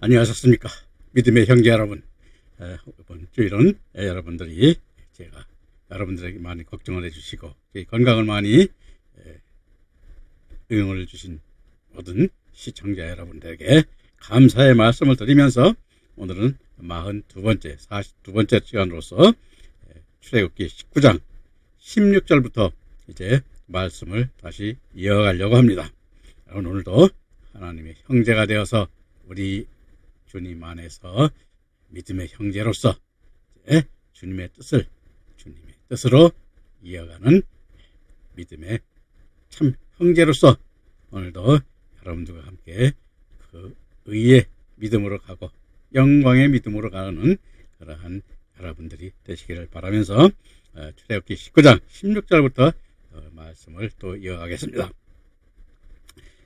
안녕하셨습니까? 믿음의 형제 여러분. 이번 주일은 여러분들이 제가 여러분들에게 많이 걱정을 해주시고 건강을 많이 응원을 주신 모든 시청자 여러분들에게 감사의 말씀을 드리면서 오늘은 42번째, 42번째 시간으로서 출애굽기 19장 16절부터 이제 말씀을 다시 이어가려고 합니다. 여러분, 오늘도 하나님의 형제가 되어서 우리 주님 안에서 믿음의 형제로서 주님의 뜻으로 이어가는 믿음의 참 형제로서 오늘도 여러분들과 함께 그 의의 믿음으로 가고 영광의 믿음으로 가는 그러한 여러분들이 되시기를 바라면서 출애굽기 19장 16절부터 말씀을 또 이어가겠습니다.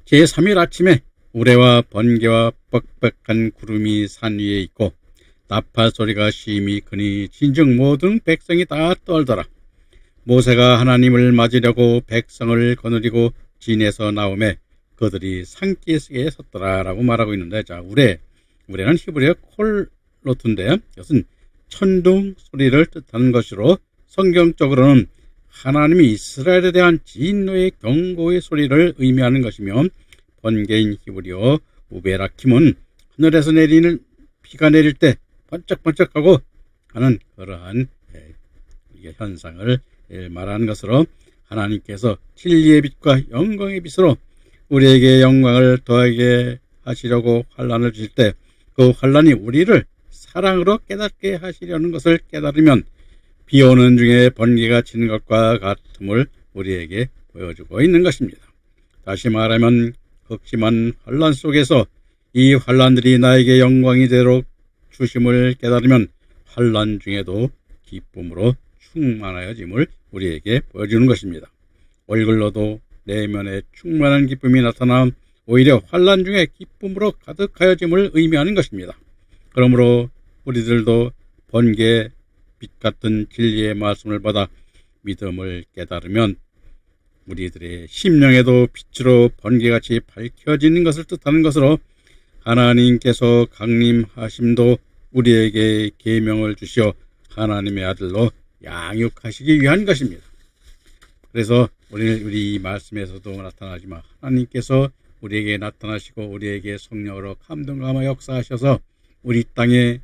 제3일 아침에 우레와 번개와 뻑뻑한 구름이 산 위에 있고 나팔 소리가 심히 크니 진즉 모든 백성이 다 떨더라. 모세가 하나님을 맞으려고 백성을 거느리고 진에서 나오매 그들이 산기슭에 섰더라 라고 말하고 있는데, 자, 우레는 히브리어 콜로트인데 이것은 천둥 소리를 뜻하는 것으로 성경적으로는 하나님이 이스라엘에 대한 진노의 경고의 소리를 의미하는 것이며, 번개인 히브리어 우베라킴은 하늘에서 내리는 비가 내릴 때 번쩍번쩍하고 하는 그러한 현상을 말하는 것으로 하나님께서 진리의 빛과 영광의 빛으로 우리에게 영광을 더하게 하시려고 환난을 주실 때 그 환난이 우리를 사랑으로 깨닫게 하시려는 것을 깨달으면 비 오는 중에 번개가 치는 것과 같음을 우리에게 보여주고 있는 것입니다. 다시 말하면 극심한 환난 속에서 이 환난들이 나에게 영광이 되도록 주심을 깨달으면 환난 중에도 기쁨으로 충만하여짐을 우리에게 보여주는 것입니다. 얼굴로도 내면에 충만한 기쁨이 나타나 오히려 환난 중에 기쁨으로 가득하여짐을 의미하는 것입니다. 그러므로 우리들도 번개 빛 같은 진리의 말씀을 받아 믿음을 깨달으면 우리들의 심령에도 빛으로 번개같이 밝혀지는 것을 뜻하는 것으로 하나님께서 강림하심도 우리에게 계명을 주시어 하나님의 아들로 양육하시기 위한 것입니다. 그래서 우리 이 말씀에서도 나타나지만 하나님께서 우리에게 나타나시고 우리에게 성령으로 감동감화 역사하셔서 우리 땅에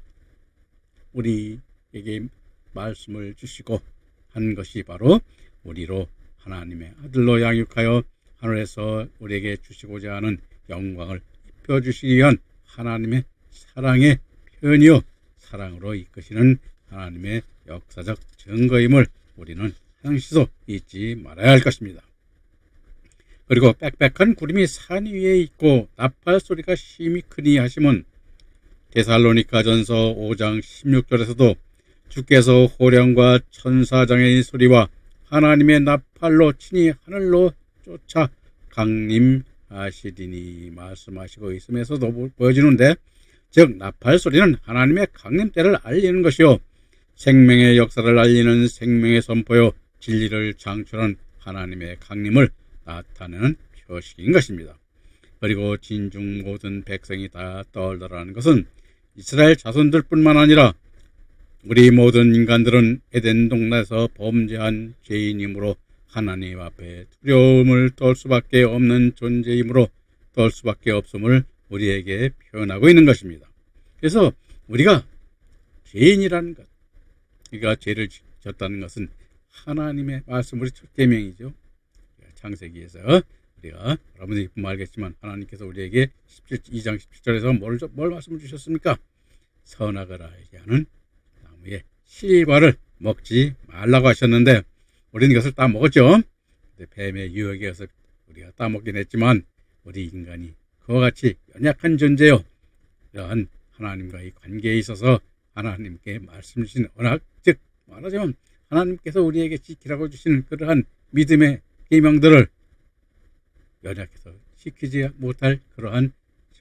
우리에게 말씀을 주시고 한 것이 바로 우리로 하나님의 아들로 양육하여 하늘에서 우리에게 주시고자 하는 영광을 입혀주시기 위한 하나님의 사랑의 표현이요 사랑으로 이끄시는 하나님의 역사적 증거임을 우리는 항시도 잊지 말아야 할 것입니다. 그리고 빽빽한 구름이 산 위에 있고 나팔 소리가 심히 크니 하시면 데살로니가전서 5장 16절에서도 주께서 호령과 천사장의 소리와 하나님의 나팔로 친히 하늘로 쫓아 강림하시리니 말씀하시고 있음에서도 보여지는데, 즉 나팔 소리는 하나님의 강림 때를 알리는 것이요 생명의 역사를 알리는 생명의 선포요 진리를 창출한 하나님의 강림을 나타내는 표식인 것입니다. 그리고 진중 모든 백성이 다 떨더라는 것은 이스라엘 자손들뿐만 아니라 우리 모든 인간들은 에덴 동네에서 범죄한 죄인이므로 하나님 앞에 두려움을 떨 수밖에 없는 존재이므로 떨 수밖에 없음을 우리에게 표현하고 있는 것입니다. 그래서 우리가 죄인이라는 것, 우리가 죄를 졌다는 것은 하나님의 말씀으로 첫 계명이죠. 창세기에서 우리가 여러분들이 보면 알겠지만 하나님께서 우리에게 2장 17절에서 뭘 말씀을 주셨습니까? 선악을 알게 하는 나무의 실과를 먹지 말라고 하셨는데 우리는 이것을 다 먹었죠. 뱀의 유혹에 의해서 우리가 따먹긴 했지만 우리 인간이 그와 같이 연약한 존재요. 이러한 하나님과의 관계에 있어서 하나님께 말씀 주신 언약, 즉 말하자면 하나님께서 우리에게 지키라고 주시는 그러한 믿음의 계명들을 연약해서 지키지 못할 그러한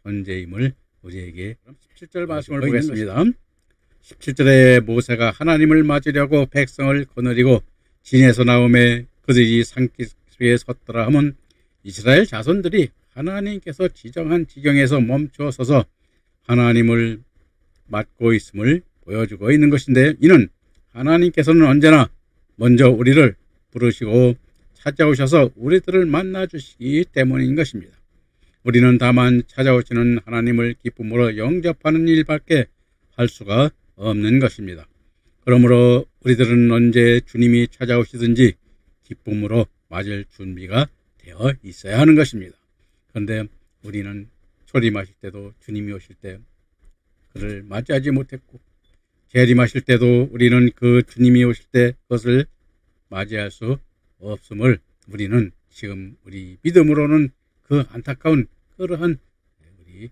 존재임을 우리에게 17절 말씀을 보겠습니다. 17절에 모세가 하나님을 맞으려고 백성을 거느리고 진에서 나오매 그들이 산기슭에 섰더라 하면 이스라엘 자손들이 하나님께서 지정한 지경에서 멈춰 서서 하나님을 맡고 있음을 보여주고 있는 것인데, 이는 하나님께서는 언제나 먼저 우리를 부르시고 찾아오셔서 우리들을 만나주시기 때문인 것입니다. 우리는 다만 찾아오시는 하나님을 기쁨으로 영접하는 일밖에 할 수가 없는 것입니다. 그러므로 우리들은 언제 주님이 찾아오시든지 기쁨으로 맞을 준비가 되어 있어야 하는 것입니다. 그런데 우리는 초림하실 때도 주님이 오실 때 그를 맞이하지 못했고, 재림하실 때도 우리는 그 주님이 오실 때 그것을 맞이할 수 없음을 우리는 지금 우리 믿음으로는 그 안타까운 그러한 우리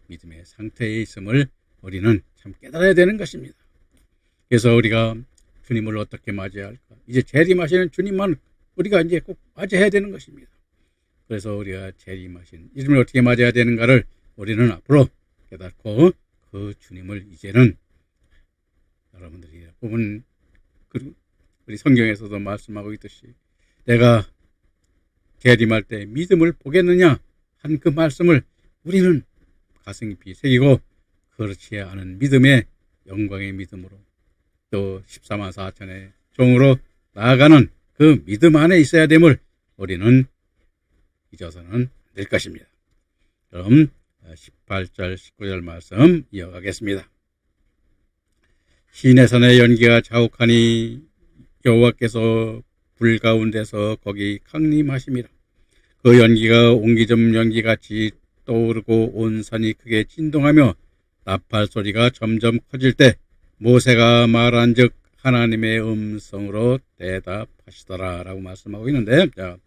믿음의 상태에 있음을 우리는 참 깨달아야 되는 것입니다. 그래서 우리가 주님을 어떻게 맞이해야 할까? 이제 재림하시는 주님만 우리가 이제 꼭 맞이해야 되는 것입니다. 그래서 우리가 재림하신 이름을 어떻게 맞아야 되는가를 우리는 앞으로 깨닫고 그 주님을 이제는 여러분들이 보면 우리 성경에서도 말씀하고 있듯이 내가 재림할 때 믿음을 보겠느냐 한 그 말씀을 우리는 가슴 깊이 새기고 그렇지 않은 믿음의 영광의 믿음으로 또 14만 4천의 종으로 나아가는 그 믿음 안에 있어야 됨을 우리는 잊어서는 안 될 것입니다. 그럼 18절 19절 말씀 이어가겠습니다. 시내산의 연기가 자욱하니 여호와께서 불 가운데서 거기 강림하심이라. 그 연기가 옹기점 연기같이 떠오르고 온 산이 크게 진동하며 나팔 소리가 점점 커질 때 모세가 말한즉 하나님의 음성으로 대답하시더라 라고 말씀하고 있는데, 자,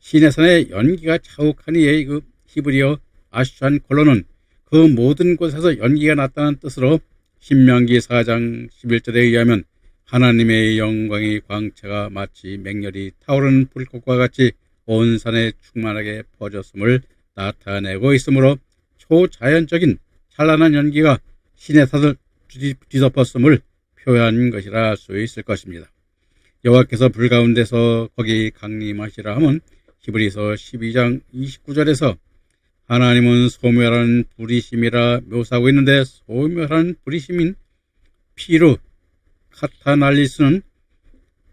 시내산의 연기가 자욱하니 그 히브리어 아슈안 콜로는 그 모든 곳에서 연기가 났다는 뜻으로 신명기 4장 11절에 의하면 하나님의 영광의 광채가 마치 맹렬히 타오르는 불꽃과 같이 온 산에 충만하게 퍼졌음을 나타내고 있으므로 초자연적인 찬란한 연기가 시내산을 뒤덮었음을 표현한 것이라 할 수 있을 것입니다. 여호와께서 불 가운데서 거기 강림하시라 하면 히브리서 12장 29절에서 하나님은 소멸한 불이심이라 묘사하고 있는데, 소멸한 불이심인 피루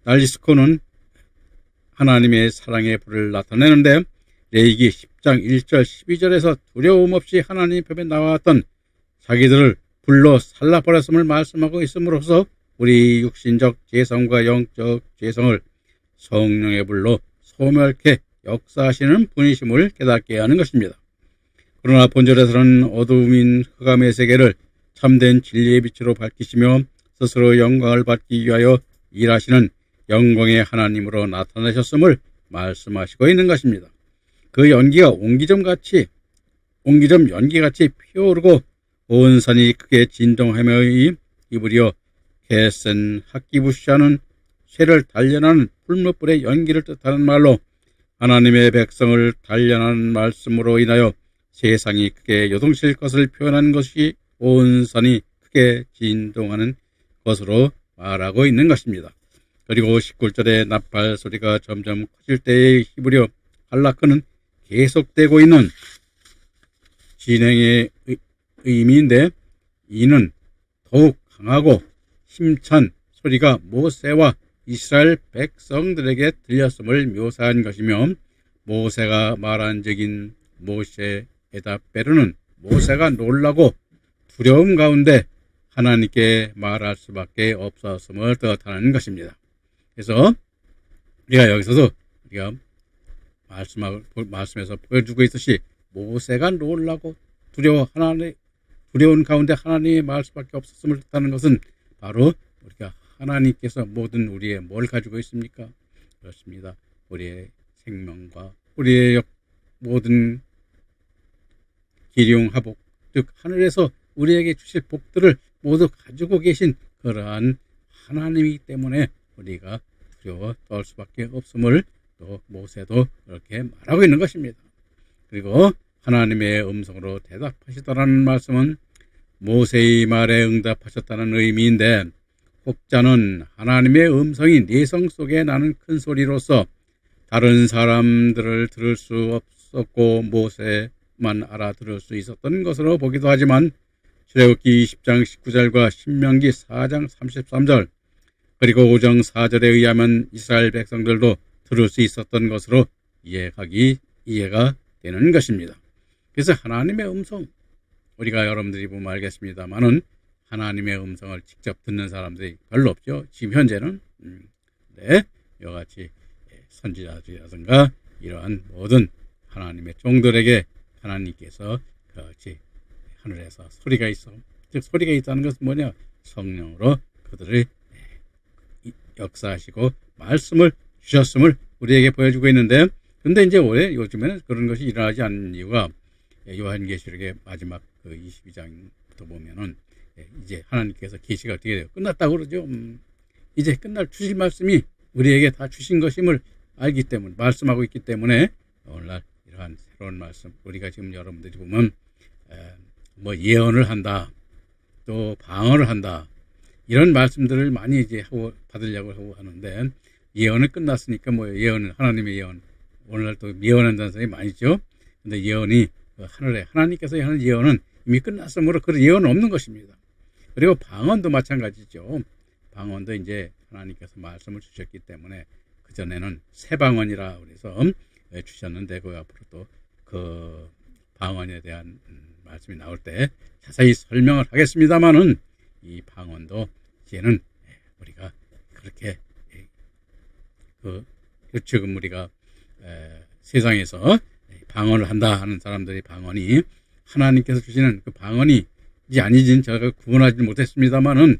날리스코는 하나님의 사랑의 불을 나타내는데, 레위기 10장 1절 12절에서 두려움 없이 하나님 벽에 나왔던 자기들을 불로 살라버렸음을 말씀하고 있음으로써 우리 육신적 죄성과 영적 죄성을 성령의 불로 소멸케 역사하시는 분이심을 깨닫게 하는 것입니다. 그러나 본절에서는 어두움인 흑암의 세계를 참된 진리의 빛으로 밝히시며 스스로 영광을 받기 위하여 일하시는 영광의 하나님으로 나타나셨음을 말씀하시고 있는 것입니다. 그 연기가 옹기점 연기같이 피어오르고 온 산이 크게 진동하며 히브리어 게센 학기부시하는 쇠를 단련하는 풀무불의 연기를 뜻하는 말로 하나님의 백성을 단련하는 말씀으로 인하여 세상이 크게 요동칠 것을 표현한 것이 온 산이 크게 진동하는 것으로 말하고 있는 것입니다. 그리고 19절에 나팔 소리가 점점 커질 때의 히브리어 할라크는 계속되고 있는 진행의 의미인데, 이는 더욱 강하고 힘찬 소리가 모세와 이스라엘 백성들에게 들렸음을 묘사한 것이며, 모세가 말한 적인 모세 에다베르는 모세가 놀라고 두려움 가운데 하나님께 말할 수밖에 없었음을 뜻하는 것입니다. 그래서 우리가 여기서도 우리가 말씀에서 보여주고 있듯이 모세가 놀라고 두려운 가운데 하나님의 말할 수밖에 없었음을 뜻하는 것은 바로 우리가 하나님께서 모든 우리의 뭘 가지고 있습니까? 그렇습니다. 우리의 생명과 우리의 모든 기륭하복, 즉 하늘에서 우리에게 주실 복들을 모두 가지고 계신 그러한 하나님이기 때문에 우리가 두려워 떨 수밖에 없음을 또 모세도 그렇게 말하고 있는 것입니다. 그리고 하나님의 음성으로 대답하시더라는 말씀은 모세의 말에 응답하셨다는 의미인데, 혹자는 하나님의 음성이 내성 속에 나는 큰 소리로서 다른 사람들을 들을 수 없었고 것만 알아들을 수 있었던 것으로 보기도 하지만 출애굽기 20장 19절과 신명기 4장 33절 그리고 오정 4절에 의하면 이스라엘 백성들도 들을 수 있었던 것으로 이해가 되는 것입니다. 그래서 하나님의 음성, 우리가 여러분들이 보면 알겠습니다만은 하나님의 음성을 직접 듣는 사람들이 별로 없죠. 지금 현재는 이와 같이 선지자들이라든가 이러한 모든 하나님의 종들에게 하나님께서 그렇지 하늘에서 소리가 있어. 즉 소리가 있다는 것은 뭐냐? 성령으로 그들을 역사하시고 말씀을 주셨음을 우리에게 보여주고 있는데, 근데 이제 왜 요즘에는 그런 것이 일어나지 않는 이유가 요한계시록의 마지막 그 22장부터 보면은 이제 하나님께서 계시가 어떻게 돼요? 끝났다고 그러죠. 이제 주실 말씀이 우리에게 다 주신 것임을 알기 때문에, 말씀하고 있기 때문에 오늘날 이러한 새로운 말씀, 우리가 지금 여러분들이 보면 뭐 예언을 한다, 또 방언을 한다, 이런 말씀들을 많이 이제 받으려고 하는데, 예언은 끝났으니까 뭐 예언은 하나님의 예언, 오늘날 또 예언한다는 사람이 많이 있죠. 근데 예언이 하늘에 하나님께서 하는 예언은 이미 끝났으므로 그런 예언은 없는 것입니다. 그리고 방언도 마찬가지죠. 방언도 이제 하나님께서 말씀을 주셨기 때문에 그전에는 새 방언이라 그래서 주셨는데 그 앞으로 또 그 방언에 대한 말씀이 나올 때 자세히 설명을 하겠습니다만은, 이 방언도 이제는 우리가 그렇게 지금 우리가 세상에서 방언을 한다 하는 사람들이 방언이 하나님께서 주시는 그 방언이 이제 아니진 제가 구분하지 못했습니다만은,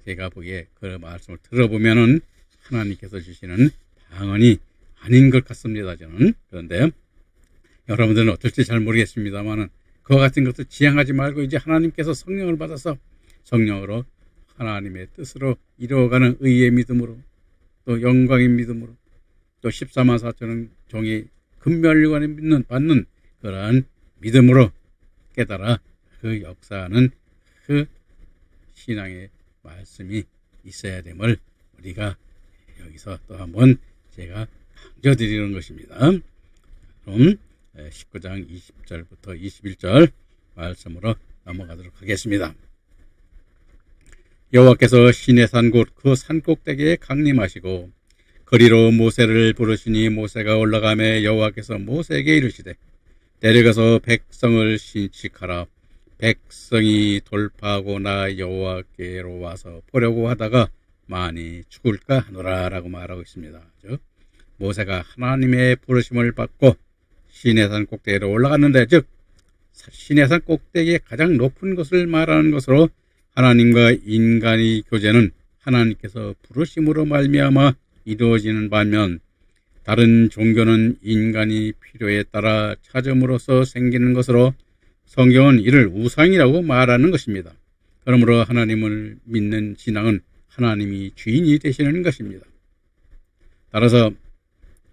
제가 보기에 그 말씀을 들어보면은 하나님께서 주시는 방언이 아닌 것 같습니다, 저는. 그런데 여러분들은 어떨지 잘 모르겠습니다만은, 그와 같은 것을 지향하지 말고 이제 하나님께서 성령을 받아서 성령으로 하나님의 뜻으로 이루어가는 의의 믿음으로, 또 영광의 믿음으로, 또 14만 4천은 종이 금멸관을 받는 그러한 믿음으로 깨달아 그 역사하는 그 신앙의 말씀이 있어야 됨을 우리가 여기서 또 한번 제가 강조드리는 것입니다. 그럼 19장 20절부터 21절 말씀으로 넘어가도록 하겠습니다. 여호와께서 시내산 곧 그 산꼭대기에 강림하시고 거리로 모세를 부르시니 모세가 올라가매 여호와께서 모세에게 이르시되 내려가서 백성을 신칙하라. 백성이 돌파하고 나 여호와께로 와서 보려고 하다가 많이 죽을까 하노라 라고 말하고 있습니다. 즉 모세가 하나님의 부르심을 받고 시내산 꼭대기로 올라갔는데, 즉 시내산 꼭대기의 가장 높은 것을 말하는 것으로 하나님과 인간의 교제는 하나님께서 부르심으로 말미암아 이루어지는 반면, 다른 종교는 인간이 필요에 따라 찾음으로써 생기는 것으로 성경은 이를 우상이라고 말하는 것입니다. 그러므로 하나님을 믿는 신앙은 하나님이 주인이 되시는 것입니다. 따라서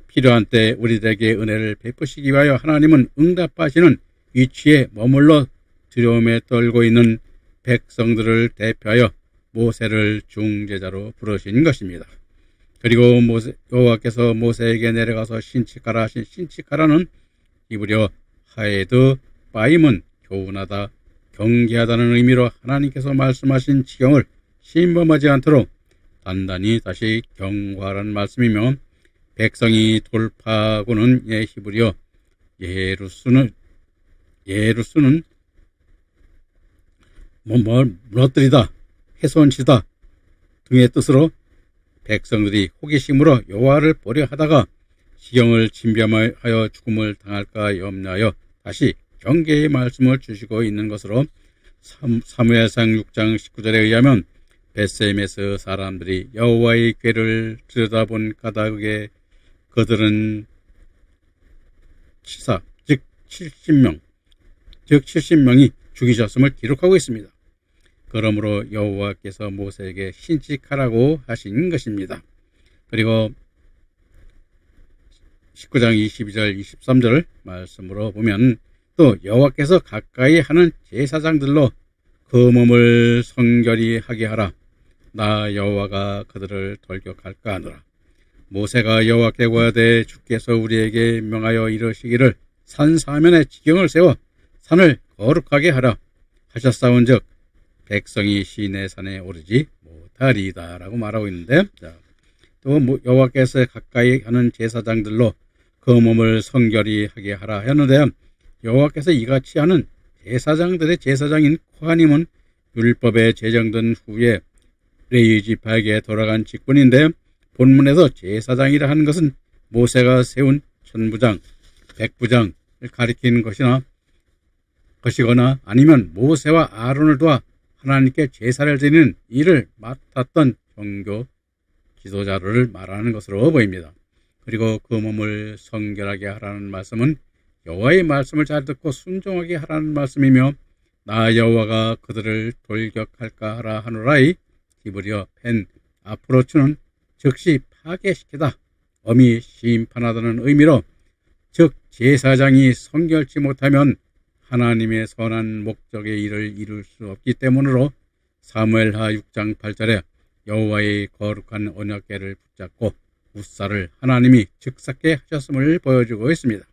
필요한 때 우리들에게 은혜를 베푸시기 위하여 하나님은 응답하시는 위치에 머물러 두려움에 떨고 있는 백성들을 대표하여 모세를 중재자로 부르신 것입니다. 그리고 여호와께서 모세에게 내려가서 신칙하라 하신 신칙하라는 히브리어 하에드 바임은 교훈하다, 경계하다는 의미로 하나님께서 말씀하신 지경을 침범하지 않도록 단단히 다시 경고하라는 말씀이며, 백성이 돌파하고는 히브리어 예루스는 무너뜨리다, 훼손시다 등의 뜻으로 백성들이 호기심으로 여호와를 보려 하다가 지경을 침범하여 죽음을 당할까 염려하여 다시 경계의 말씀을 주시고 있는 것으로 사무엘상 6장 19절에 의하면 벳셈에서 사람들이 여호와의 궤를 들여다본 까닭에 그들은 치사, 즉 70명이 죽이셨음을 기록하고 있습니다. 그러므로 여호와께서 모세에게 신칙하라고 하신 것입니다. 그리고 19장 22절 23절 말씀으로 보면 또 여호와께서 가까이 하는 제사장들로 그 몸을 성결히 하게 하라. 나 여호와가 그들을 돌격할까 하노라. 모세가 여호와께 고하되 주께서 우리에게 명하여 이르시기를 산 사면에 지경을 세워 산을 거룩하게 하라 하셨사온즉 백성이 시내 산에 오르지 못하리이다 라고 말하고 있는데, 또 여호와께서 가까이 하는 제사장들로 그 몸을 성결히 하게 하라 했는데, 여호와께서 이같이 하는 제사장들의 제사장인 코하님은 율법에 제정된 후에 레위 지파에게 돌아간 직분인데, 본문에서 제사장이라 하는 것은 모세가 세운 천부장, 백부장을 가리키는 것이거나 아니면 모세와 아론을 도와 하나님께 제사를 드리는 일을 맡았던 종교 지도자를 말하는 것으로 보입니다. 그리고 그 몸을 성결하게 하라는 말씀은 여호와의 말씀을 잘 듣고 순종하게 하라는 말씀이며, 나 여호와가 그들을 돌격할까 하라 하노라이 히브리어 펜 아프로츠는 즉시 파괴시키다, 엄히 심판하다는 의미로, 즉 제사장이 성결치 못하면 하나님의 선한 목적의 일을 이룰 수 없기 때문으로 사무엘하 6장 8절에 여호와의 거룩한 언약궤를 붙잡고 웃사를 하나님이 즉사케 하셨음을 보여주고 있습니다.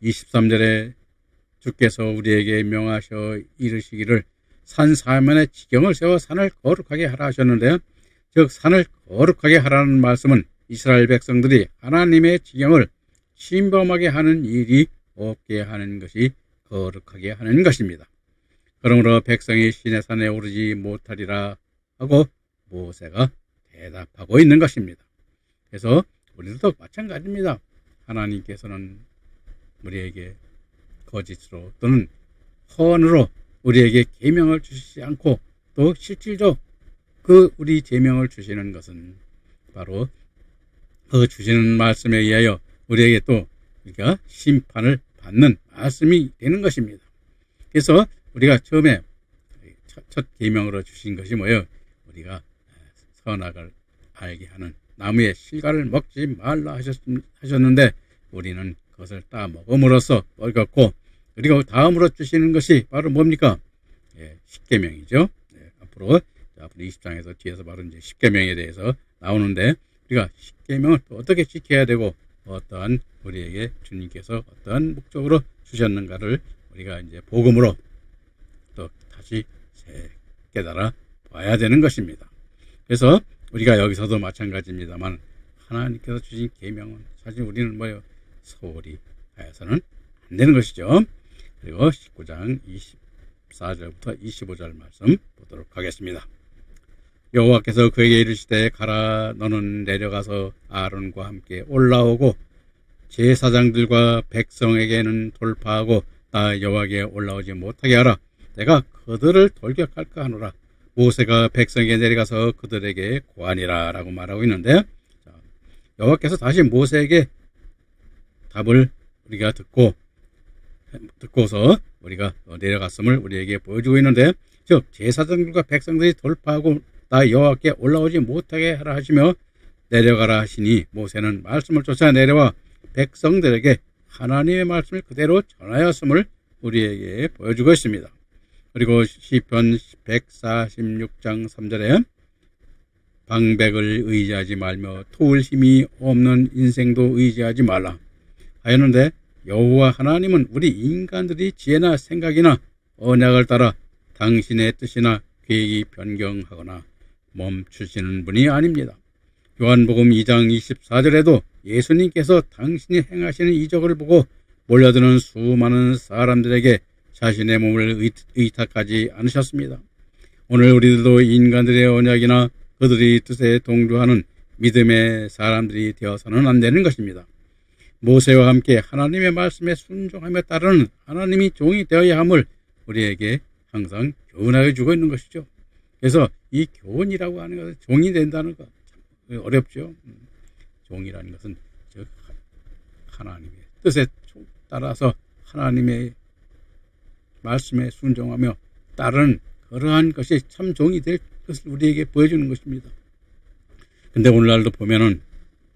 23절에 주께서 우리에게 명하셔 이르시기를 산 사면에 지경을 세워 산을 거룩하게 하라 하셨는데, 즉 산을 거룩하게 하라는 말씀은 이스라엘 백성들이 하나님의 지경을 침범하게 하는 일이 없게 하는 것이 거룩하게 하는 것입니다. 그러므로 백성이 시내산에 오르지 못하리라 하고 모세가 대답하고 있는 것입니다. 그래서 우리도 마찬가지입니다. 하나님께서는 우리에게 거짓으로 또는 허언으로 우리에게 계명을 주시지 않고, 또 실질적으로 그 우리 계명을 주시는 것은 바로 그 주시는 말씀에 의하여 우리에게 또 우리가 심판을 받는 말씀이 되는 것입니다. 그래서 우리가 처음에 첫 계명으로 주신 것이 뭐예요? 우리가 선악을 알게 하는 나무의 실과를 먹지 말라 하셨는데, 우리는 그것을 따 먹음으로써 먹었고, 그리고 다음으로 주시는 것이 바로 뭡니까? 십계명이죠. 앞으로 20장에서 뒤에서 바로 이제 십계명에 대해서 나오는데, 우리가 십계명을 어떻게 지켜야 되고 어떠한 우리에게 주님께서 어떠한 목적으로 주셨는가를 우리가 이제 복음으로 또 다시 깨달아 봐야 되는 것입니다. 그래서 우리가 여기서도 마찬가지입니다만, 하나님께서 주신 계명은 사실 우리는 소홀히 하여서는 안 되는 것이죠. 그리고 19장 24절부터 25절 말씀 보도록 하겠습니다. 여호와께서 그에게 이르시되 가라, 너는 내려가서 아론과 함께 올라오고 제사장들과 백성에게는 돌파하고 나 여호와께 올라오지 못하게 하라. 내가 그들을 돌격할까 하노라. 모세가 백성에게 내려가서 그들에게 고하니라 라고 말하고 있는데, 여호와께서 다시 모세에게 답을 우리가 듣고서 우리가 내려갔음을 우리에게 보여주고 있는데, 즉 제사장들과 백성들이 돌파하고 나 여호와께 올라오지 못하게 하라 하시며 내려가라 하시니, 모세는 말씀을 쫓아 내려와 백성들에게 하나님의 말씀을 그대로 전하였음을 우리에게 보여주고 있습니다. 그리고 시편 146장 3절에 방백을 의지하지 말며 도울 힘이 없는 인생도 의지하지 말라 하였는데, 여호와 하나님은 우리 인간들이 지혜나 생각이나 언약을 따라 당신의 뜻이나 계획이 변경하거나 멈추시는 분이 아닙니다. 요한복음 2장 24절에도 예수님께서 당신이 행하시는 이적을 보고 몰려드는 수많은 사람들에게 자신의 몸을 의탁하지 않으셨습니다. 오늘 우리들도 인간들의 언약이나 그들의 뜻에 동조하는 믿음의 사람들이 되어서는 안 되는 것입니다. 모세와 함께 하나님의 말씀에 순종하며 따르는 하나님이 종이 되어야 함을 우리에게 항상 교훈하여 주고 있는 것이죠. 그래서 이 교훈이라고 하는 것은 종이 된다는 것 참 어렵죠. 종이라는 것은 즉 하나님의 뜻에 따라서 하나님의 말씀에 순종하며 따르는 그러한 것이 참 종이 될 것을 우리에게 보여주는 것입니다. 근데 오늘날도 보면은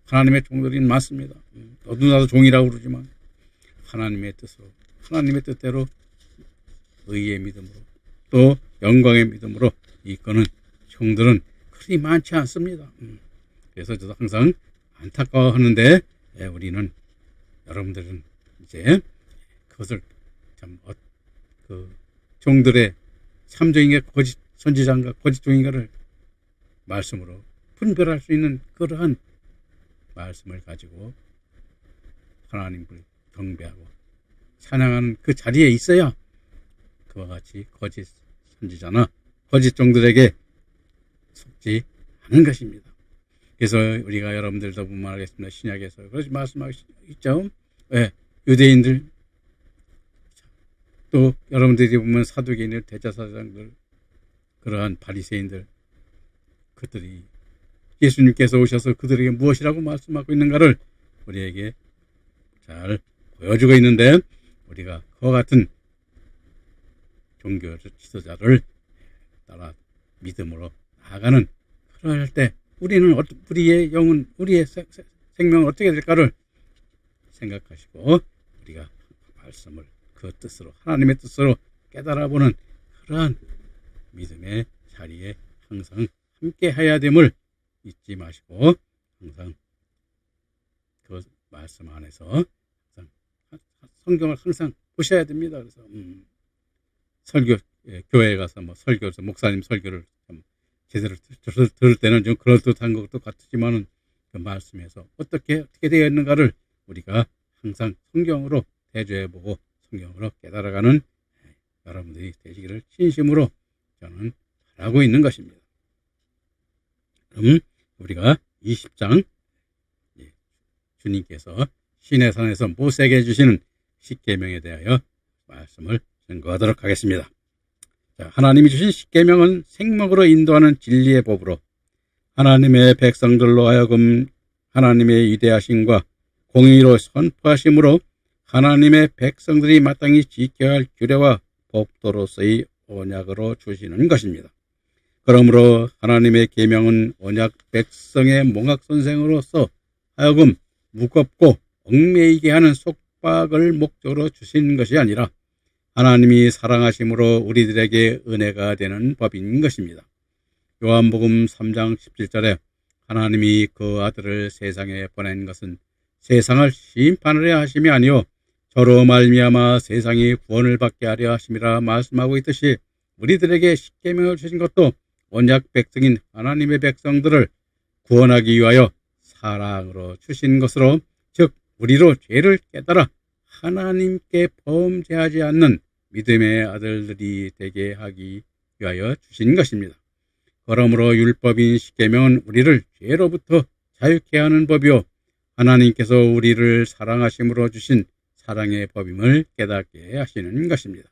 하나님의 종들이 많습니다. 너도 나도 종이라고 그러지만 하나님의 뜻으로, 하나님의 뜻대로 의의 믿음으로 또 영광의 믿음으로 이끄는 종들은 그리 많지 않습니다. 그래서 저도 항상 안타까워하는데, 우리는, 여러분들은 이제 그것을 참 그 종들의 참종인가 거짓 선지자인가 거짓 종인가를 말씀으로 분별할 수 있는 그러한 말씀을 가지고 하나님을 경배하고 찬양하는 그 자리에 있어야 그와 같이 거짓 선지자나 거짓 종들에게 속지 않은 것입니다. 그래서 우리가 여러분들도 보면 알겠습니다. 신약에서 그렇게 말씀하고 있죠. 네, 유대인들 또 여러분들이 보면 사두개인들, 대제사장들, 그러한 바리새인들, 그들이 예수님께서 오셔서 그들에게 무엇이라고 말씀하고 있는가를 우리에게 잘 보여주고 있는데, 우리가 그와 같은 종교 지도자를 따라 믿음으로 나아가는 그럴 때 우리는 우리의 영혼, 우리의 생명은 어떻게 될까를 생각하시고 우리가 말씀을 그 뜻으로 하나님의 뜻으로 깨달아보는 그러한 믿음의 자리에 항상 함께 해야 됨을 잊지 마시고 항상 그 말씀 안에서 항상 성경을 항상 보셔야 됩니다. 그래서 설교 교회에 가서 뭐 설교에서 목사님 설교를 제대로 들을 때는 좀 그럴듯한 것도 같지만은 그 말씀에서 어떻게 되어 있는가를 우리가 항상 성경으로 대조해보고 성경으로 깨달아가는 여러분들이 되시기를 진심으로 저는 바라고 있는 것입니다. 그럼 우리가 20장 주님께서 시내산에서 모세에게 주시는 십계명에 대하여 말씀을 증거하도록 하겠습니다. 자, 하나님이 주신 십계명은 생명으로 인도하는 진리의 법으로 하나님의 백성들로 하여금 하나님의 위대하심과 공의로 선포하심으로 하나님의 백성들이 마땅히 지켜야 할 규례와 법도로서의 언약으로 주시는 것입니다. 그러므로 하나님의 계명은 언약 백성의 몽학선생으로서 하여금 무겁고 얽매이게 하는 속박을 목적으로 주신 것이 아니라 하나님이 사랑하심으로 우리들에게 은혜가 되는 법인 것입니다. 요한복음 3장 17절에 하나님이 그 아들을 세상에 보낸 것은 세상을 심판하려 하심이 아니요 저로 말미암아 세상이 구원을 받게 하려 하심이라 말씀하고 있듯이 우리들에게 십계명을 주신 것도 언약 백성인 하나님의 백성들을 구원하기 위하여 사랑으로 주신 것으로, 즉 우리로 죄를 깨달아 하나님께 범죄하지 않는 믿음의 아들들이 되게 하기 위하여 주신 것입니다. 그러므로 율법인 십계명은 우리를 죄로부터 자유케 하는 법이요 하나님께서 우리를 사랑하심으로 주신 사랑의 법임을 깨닫게 하시는 것입니다.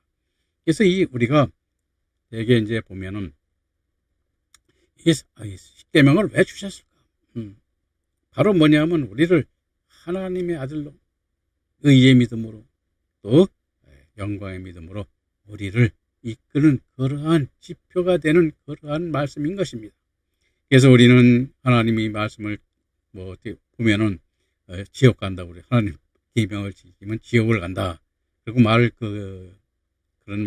그래서 우리가 대개 이제 보면은 이 십계명을 왜 주셨을까? 바로 뭐냐면 우리를 하나님의 아들로 의의 믿음으로 또 영광의 믿음으로 우리를 이끄는 그러한 지표가 되는 그러한 말씀인 것입니다. 그래서 우리는 하나님이 말씀을 뭐 어떻게 보면은 지옥 간다고 그래. 하나님 계명을 지키면 지옥을 간다. 그리고 그런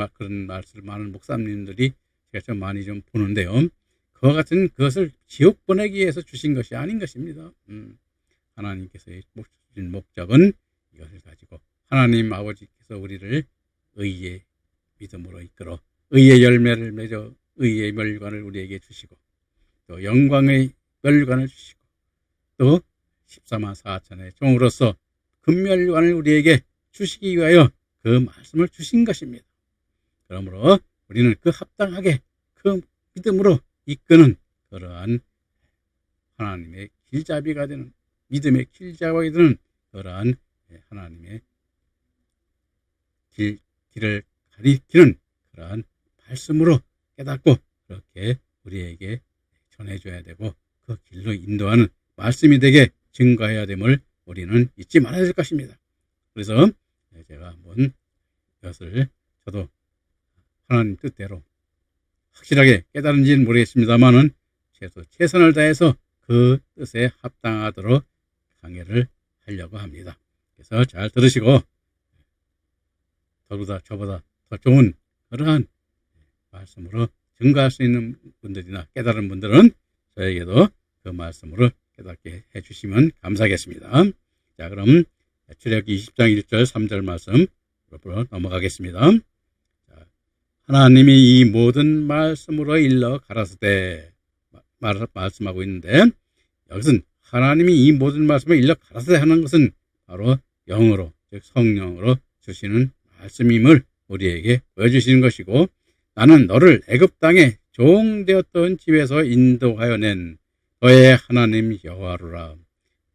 말씀을 많은 목사님들이 제가 좀 많이 좀 보는데요. 그와 같은 그것을 지옥 보내기 위해서 주신 것이 아닌 것입니다. 하나님께서 주신 목적은 이것을 가지고 하나님 아버지께서 우리를 의의 믿음으로 이끌어 의의 열매를 맺어 의의 멸관을 우리에게 주시고 또 영광의 멸관을 주시고 또 14만 4천의 종으로서 금멸관을 우리에게 주시기 위하여 그 말씀을 주신 것입니다. 그러므로 우리는 그 합당하게 그 믿음으로 이끄는 그러한 하나님의 길잡이가 되는 믿음의 길잡이가 되는 그러한 하나님의 길을 가리키는 그러한 말씀으로 깨닫고 그렇게 우리에게 전해줘야 되고 그 길로 인도하는 말씀이 되게 증거해야 됨을 우리는 잊지 말아야 될 것입니다. 그래서 제가 한번 이것을 저도 하나님 뜻대로 확실하게 깨달은지는 모르겠습니다만은 최선을 다해서 그 뜻에 합당하도록 강해를 하려고 합니다. 그래서 잘 들으시고 저보다 더 좋은 그러한 말씀으로 증거할 수 있는 분들이나 깨달은 분들은 저에게도 그 말씀으로 깨닫게 해주시면 감사하겠습니다. 자, 그럼 출애굽기 20장 1절 3절 말씀 앞으로 넘어가겠습니다. 자, 하나님이 이 모든 말씀으로 일러 가라사대 말씀하고 있는데, 여기서는 하나님이 이 모든 말씀을 일러 가라사대 하는 것은 바로 영으로, 즉 성령으로 주시는 말씀임을 우리에게 보여주시는 것이고, 나는 너를 애굽 땅에 종되었던 집에서 인도하여 낸 너의 하나님 여호와로라.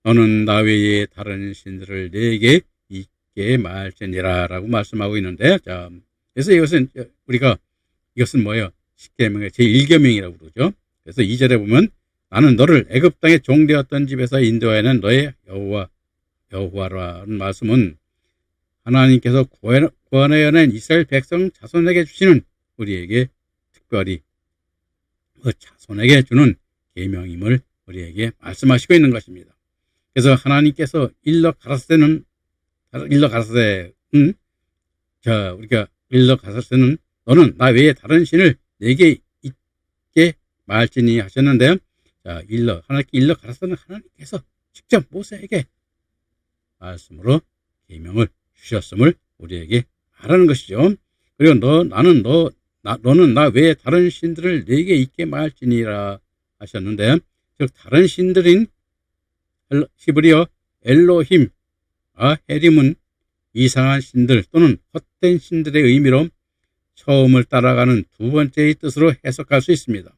너는 나 외에 다른 신들을 내게 있게 말지니라 라고 말씀하고 있는데, 자, 그래서 이것은 뭐예요? 십계명의 제1계명이라고 그러죠. 그래서 2절에 보면 나는 너를 애굽 땅에 종되었던 집에서 인도하여 낸 너의 여호와라는 말씀은 하나님께서 구원하여 낸 이스라엘 백성 자손에게 주시는 우리에게 특별히 그 자손에게 주는 계명임을 우리에게 말씀하시고 있는 것입니다. 그래서 하나님께서 일러 가라사대는 너는 나 외에 다른 신을 내게 있게 말지니 하셨는데, 자, 하나님께 일러 가라사대는 하나님께서 직접 모세에게 말씀으로 계명을 주셨음을 우리에게 말하는 것이죠. 그리고 너는 나 외에 다른 신들을 내게 있게 말지니라 하셨는데, 즉 다른 신들인 히브리어 엘로힘, 헤림은 이상한 신들 또는 헛된 신들의 의미로 처음을 따라가는 두 번째의 뜻으로 해석할 수 있습니다.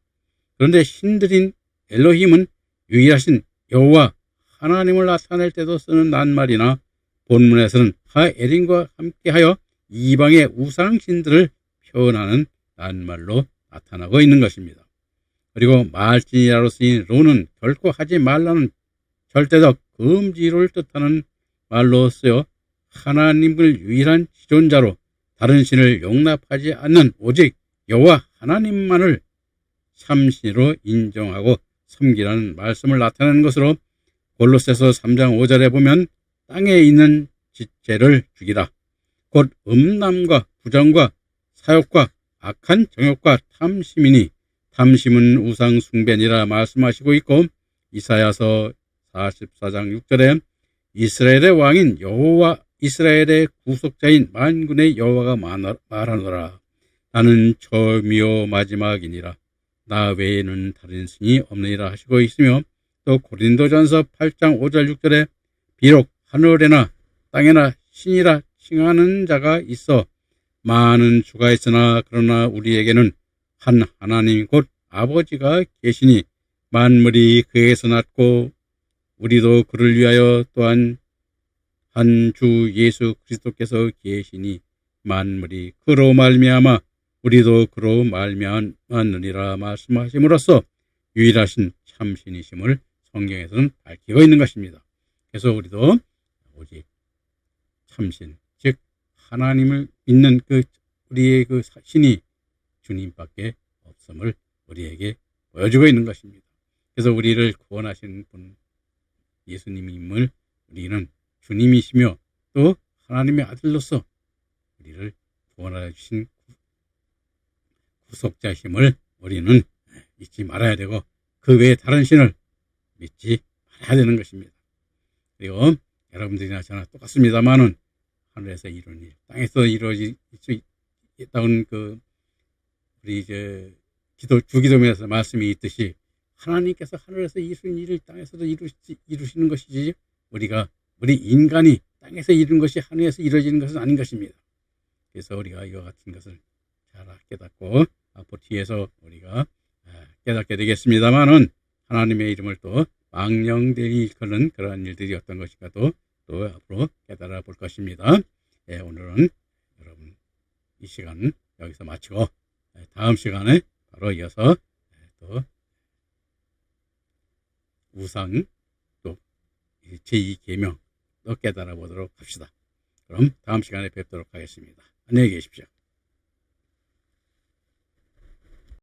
그런데 신들인 엘로힘은 유일하신 여호와 하나님을 나타낼 때도 쓰는 낱말이나 본문에서는 하에림과 함께하여 이방의 우상신들을 표현하는 낱말로 나타나고 있는 것입니다. 그리고 말진이라로 쓰인 로는 결코 하지 말라는 절대적 금지를 뜻하는 말로 쓰여 하나님을 유일한 지존자로 다른 신을 용납하지 않는 오직 여호와 하나님만을 참신으로 인정하고 섬기라는 말씀을 나타내는 것으로 골로새서 3장 5절에 보면 땅에 있는 지체를 죽이라. 곧 음란과 부정과 사욕과 악한 정욕과 탐심이니 탐심은 우상 숭배니라 말씀하시고 있고, 이사야서 44장 6절에 이스라엘의 왕인 여호와 이스라엘의 구속자인 만군의 여호와가 말하노라. 나는 처음이요 마지막이니라. 나 외에는 다른 신이 없느니라 하시고 있으며, 또 고린도전서 8장 5절 6절에 비록 하늘에나 땅에나 신이라 칭하는 자가 있어 많은 주가 있으나 그러나 우리에게는 한 하나님 곧 아버지가 계시니 만물이 그에서 났고 우리도 그를 위하여 또한 한 주 예수 그리스도께서 계시니 만물이 그로 말미암아 우리도 그로 말미암았느니라 말씀하심으로써 유일하신 참신이심을 성경에서는 밝히고 있는 것입니다. 그래서 우리도 오직 참신, 즉 하나님을 믿는 우리의 그 신이 주님밖에 없음을 우리에게 보여주고 있는 것입니다. 그래서 우리를 구원하신 분 예수님임을 우리는 주님이시며 또 하나님의 아들로서 우리를 구원하여 주신 구속자심을 우리는 잊지 말아야 되고, 그 외에 다른 신을 믿지 말아야 되는 것입니다. 그리고 여러분들이나 저나 똑같습니다만은 하늘에서 이룬 일, 땅에서 이루어질 수 있다는 우리 주기도문에서 말씀이 있듯이 하나님께서 하늘에서 이루신 일을 땅에서도 이루시는 것이지, 우리 인간이 땅에서 이룬 것이 하늘에서 이루어지는 것은 아닌 것입니다. 그래서 우리가 이와 같은 것을 잘 깨닫고 앞으로 뒤에서 우리가 깨닫게 되겠습니다만은 하나님의 이름을 또 망령되이 일컫는 그러한 일들이 어떤 것인가 또 앞으로 깨달아 볼 것입니다. 오늘은 여러분 이 시간 여기서 마치고 다음 시간에 바로 이어서 또 우상 또 제2계명 또 깨달아 보도록 합시다. 그럼 다음 시간에 뵙도록 하겠습니다. 안녕히 계십시오.